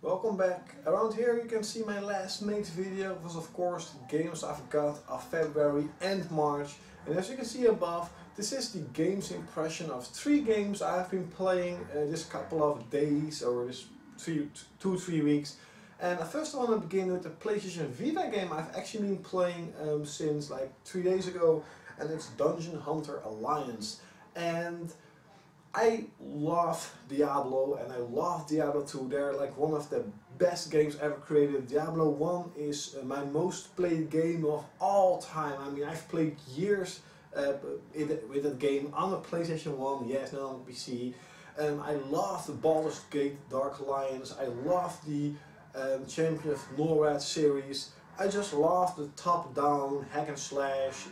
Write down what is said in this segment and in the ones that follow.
Welcome back. Around here you can see my last made video was of course the games I've got of February and March, and as you can see above, this is the games impression of 3 games I've been playing this couple of days or this 2-3 weeks. And first I want to begin with the PlayStation Vita game I've actually been playing since like 3 days ago, and it's Dungeon Hunter Alliance. And I love Diablo and I love Diablo 2. They're like one of the best games ever created. Diablo 1 is my most played game of all time. I mean, I've played years with that game on the PlayStation 1, yes, not on the PC. I love the Baldur's Gate Dark Alliance. I love the Champion of NORAD series. I just love the top-down hack and slash.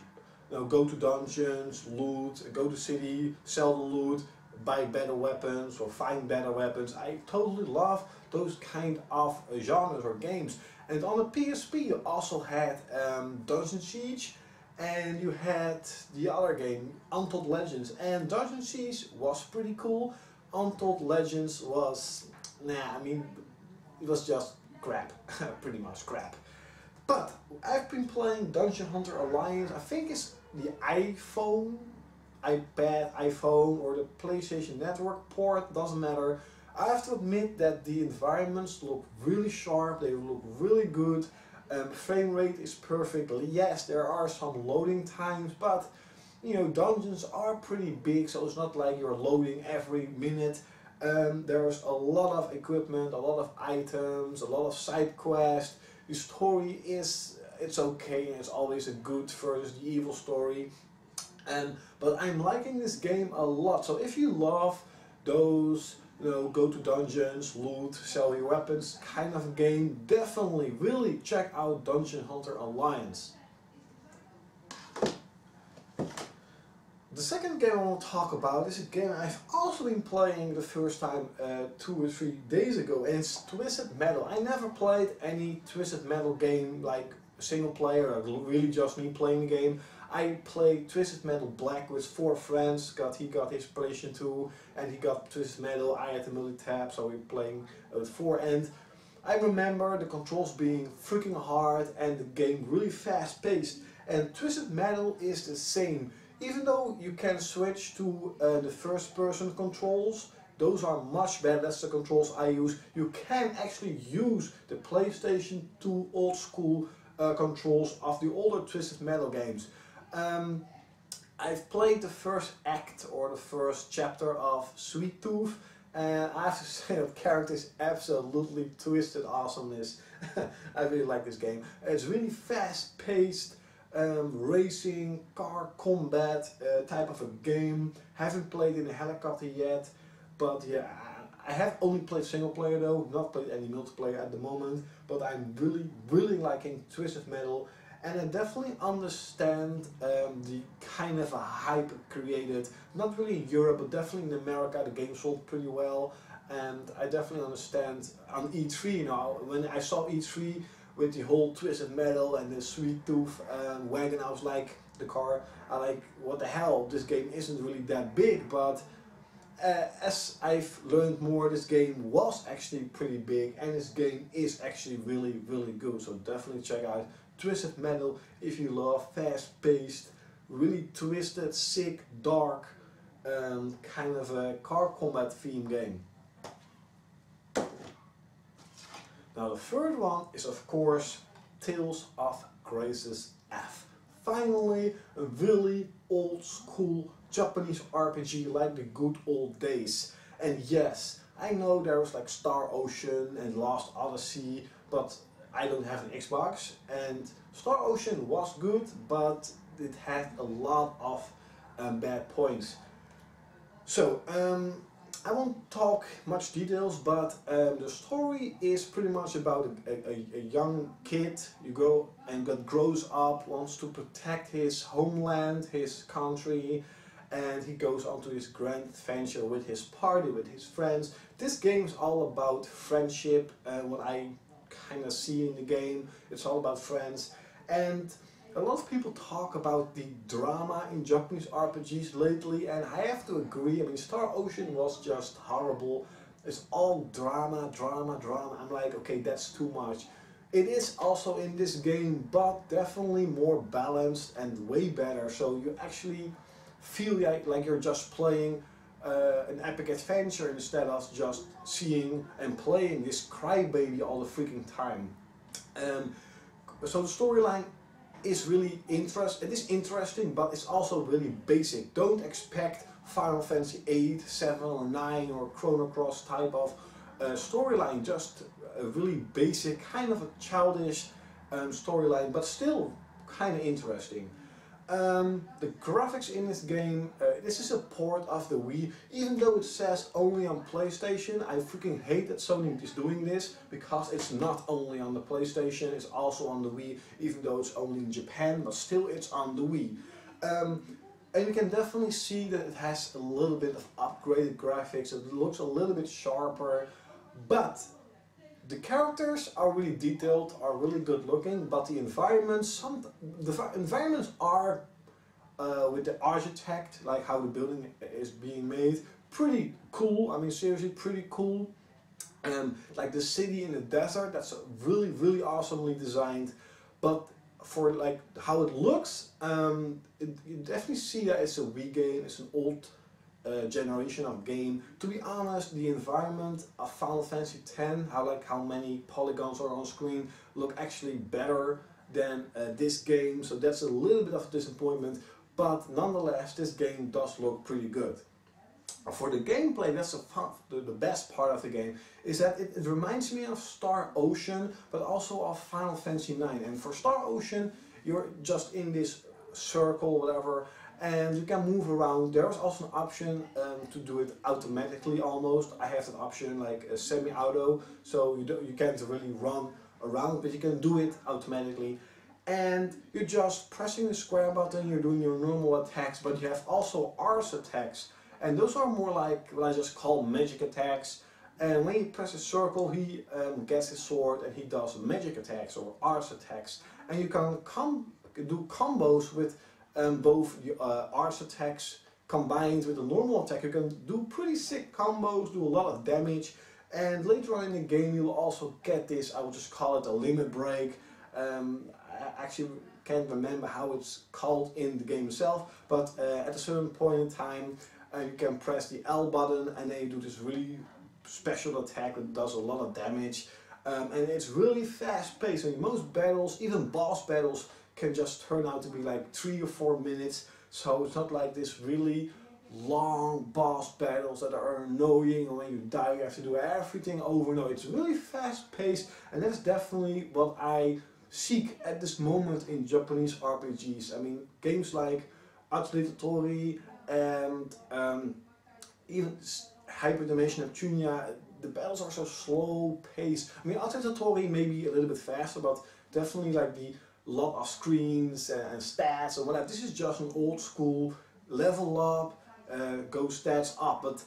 Go to dungeons, loot, go to city, sell the loot, buy better weapons or find better weapons. I totally love those kind of genres or games. And on the PSP you also had Dungeon Siege, and you had the other game, Untold Legends. And Dungeon Siege was pretty cool. Untold Legends was, I mean, it was just crap, pretty much crap. But I've been playing Dungeon Hunter Alliance. I think it's the iPhone, iPad, iPhone or the PlayStation Network port, doesn't matter. I have to admit that the environments look really sharp, they look really good. Frame rate is perfect. Yes, there are some loading times, but you know, dungeons are pretty big, so it's not like you're loading every minute. There's a lot of equipment, a lot of items, a lot of side quests. The story is, it's okay, and it's always a good versus the evil story. But I'm liking this game a lot. So if you love those, go to dungeons, loot, sell your weapons kind of game, definitely really check out Dungeon Hunter Alliance. The second game I want to talk about is a game I've also been playing the first time 2 or 3 days ago, and it's Twisted Metal. I never played any Twisted Metal game like single player, or really just me playing the game. I played Twisted Metal Black with 4 friends. He got his PlayStation 2 and he got Twisted Metal. I had the multi-tap, so we were playing with 4, and I remember the controls being freaking hard and the game really fast paced. And Twisted Metal is the same. Even though you can switch to the first person controls, those are much better. That's the controls I use. You can actually use the PlayStation 2 old school controls of the older Twisted Metal games. I've played the first act or the first chapter of Sweet Tooth, and I have to say that character is absolutely twisted awesomeness. I really like this game. It's really fast paced. Racing, car combat type of a game. Haven't played in a helicopter yet, but yeah, I have only played single player though, not played any multiplayer at the moment, but I'm really liking Twisted Metal, and I definitely understand the kind of a hype created, not really in Europe, but definitely in America. The game sold pretty well, and I definitely understand on E3 now, when I saw E3 with the whole Twisted Metal and the Sweet Tooth wagon, I was like, the car, I like, what the hell, this game isn't really that big, but as I've learned more, this game was actually pretty big, and this game is actually really good. So definitely check out Twisted Metal if you love fast paced, really twisted, sick, dark, kind of a car combat theme game. Now the third one is of course Tales of Graces F. Finally a really old school Japanese RPG like the good old days. And yes, I know there was like Star Ocean and Lost Odyssey, but I don't have an Xbox, and Star Ocean was good, but it had a lot of bad points. So I won't talk much details, but the story is pretty much about a young kid that grows up, wants to protect his homeland, his country, and he goes on to this grand adventure with his party, with his friends. This game is all about friendship, what I kind of see in the game. It's all about friends, and a lot of people talk about the drama in Japanese RPGs lately, and I have to agree. I mean, Star Ocean was just horrible. it's all drama, drama, drama. I'm like, okay, that's too much. It is also in this game, but definitely more balanced and way better. So you actually feel like you're just playing an epic adventure instead of just seeing and playing this crybaby all the freaking time. So the storyline is really it is interesting, but it's also really basic. Don't expect Final Fantasy 8, 7 or 9 or Chrono Cross type of storyline. Just a really basic, kind of a childish storyline, but still kind of interesting. The graphics in this game, this is a port of the Wii, even though it says only on PlayStation. I freaking hate that Sony is doing this, because it's not only on the PlayStation, it's also on the Wii, even though it's only in Japan, but still it's on the Wii. And you can definitely see that it has a little bit of upgraded graphics, it looks a little bit sharper, but the characters are really detailed, are really good looking, but the environments, are with the architect, like how the building is being made, pretty cool. I mean, seriously, pretty cool. Like the city in the desert, that's really, really awesomely designed. But for like how it looks, you definitely see that it's a Wii game, it's an old generation of game. To be honest, the environment of Final Fantasy X, how many polygons are on screen, look actually better than this game, so that's a little bit of a disappointment, but nonetheless this game does look pretty good. For the gameplay, that's the best part of the game, is that it reminds me of Star Ocean, but also of Final Fantasy IX. And for Star Ocean, you're just in this circle, whatever, and you can move around. There's also an option to do it automatically almost. I have that option like a semi-auto, so you can't really run around, but you can do it automatically. And you're just pressing the square button, you're doing your normal attacks, but you have also Ars attacks. And those are more like what I just call magic attacks. And when you press a circle, he gets his sword and he does magic attacks or Ars attacks. And you can do combos with both the Ars attacks combined with the normal attack. You can do pretty sick combos, do a lot of damage. And later on in the game you'll also get this, I would just call it a limit break. I actually can't remember how it's called in the game itself, but at a certain point in time you can press the L button and then you do this really special attack that does a lot of damage. And it's really fast paced. I mean, most battles, even boss battles, can just turn out to be like 3 or 4 minutes. So it's not like this really long boss battles that are annoying, and when you die you have to do everything over. No, it's really fast paced, and that's definitely what I seek at this moment in Japanese RPGs. I mean, games like Atelier Totori and even Hyperdimension Neptunia, the battles are so slow paced. I mean, Atelier Totori may be a little bit faster, but definitely like the lot of screens and stats and whatever. This is just an old school level up, go stats up. But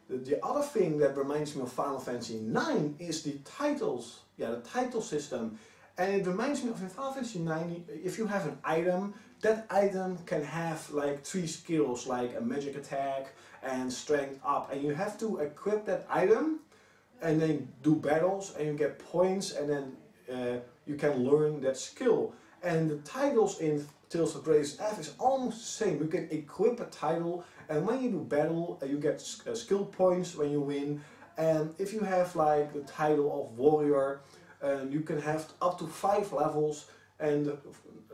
the other thing that reminds me of Final Fantasy IX is the titles. Yeah, the title system. And it reminds me of in Final Fantasy IX, if you have an item, that item can have like 3 skills, like a magic attack and strength up. And you have to equip that item and then do battles and you get points, and then you can learn that skill. And the titles in Tales of Grace F is almost the same. You can equip a title, and when you do battle, you get skill points when you win. And if you have like the title of warrior, you can have up to 5 levels, and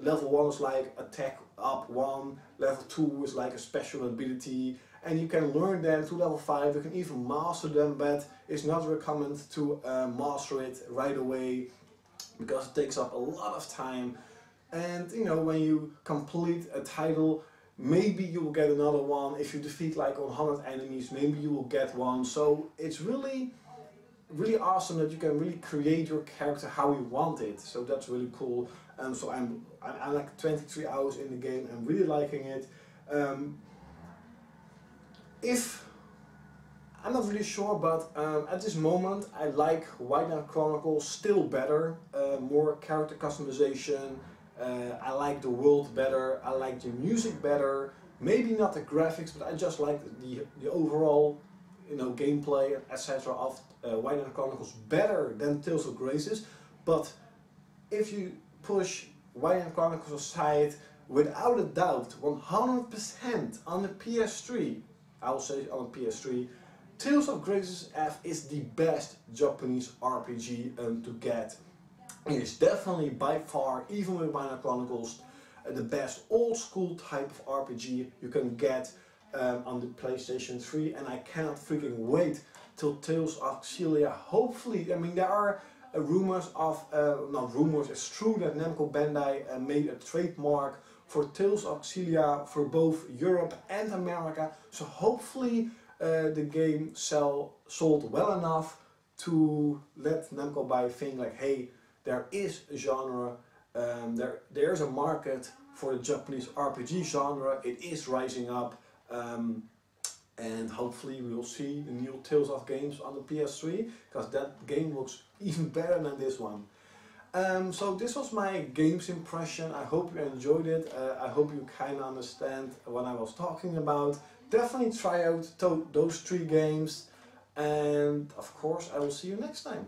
level 1 is like attack up 1, level 2 is like a special ability, and you can learn them to level 5, you can even master them, but it's not recommended to master it right away, because it takes up a lot of time. And you know, when you complete a title, maybe you will get another one. If you defeat like 100 enemies, maybe you will get one. So it's really awesome that you can really create your character how you want it. So that's really cool. So I'm like 23 hours in the game. I'm really liking it. I'm not really sure, but at this moment I like White Knight Chronicles still better. More character customization. I like the world better. I like the music better. Maybe not the graphics, but I just like the overall gameplay and etc. of Wildlands Chronicles better than Tales of Graces, but if you push Wildlands Chronicles aside, without a doubt, 100% on the PS3, I will say on the PS3, Tales of Graces F is the best Japanese RPG to get. It is definitely by far, even with Wildlands Chronicles, the best old school type of RPG you can get on the PlayStation 3, and I cannot freaking wait till Tales of Xillia. Hopefully, I mean, there are rumors of, not rumors, it's true that Namco Bandai made a trademark for Tales of Xillia for both Europe and America, so hopefully the game sold well enough to let Namco Bandai think like, hey, there is a genre, there's a market for the Japanese RPG genre, it is rising up, and hopefully we will see the new Tales of games on the PS3, because that game looks even better than this one. So this was my games impression. I hope you enjoyed it. I hope you kind of understand what I was talking about. Definitely try out those 3 games, and of course I will see you next time.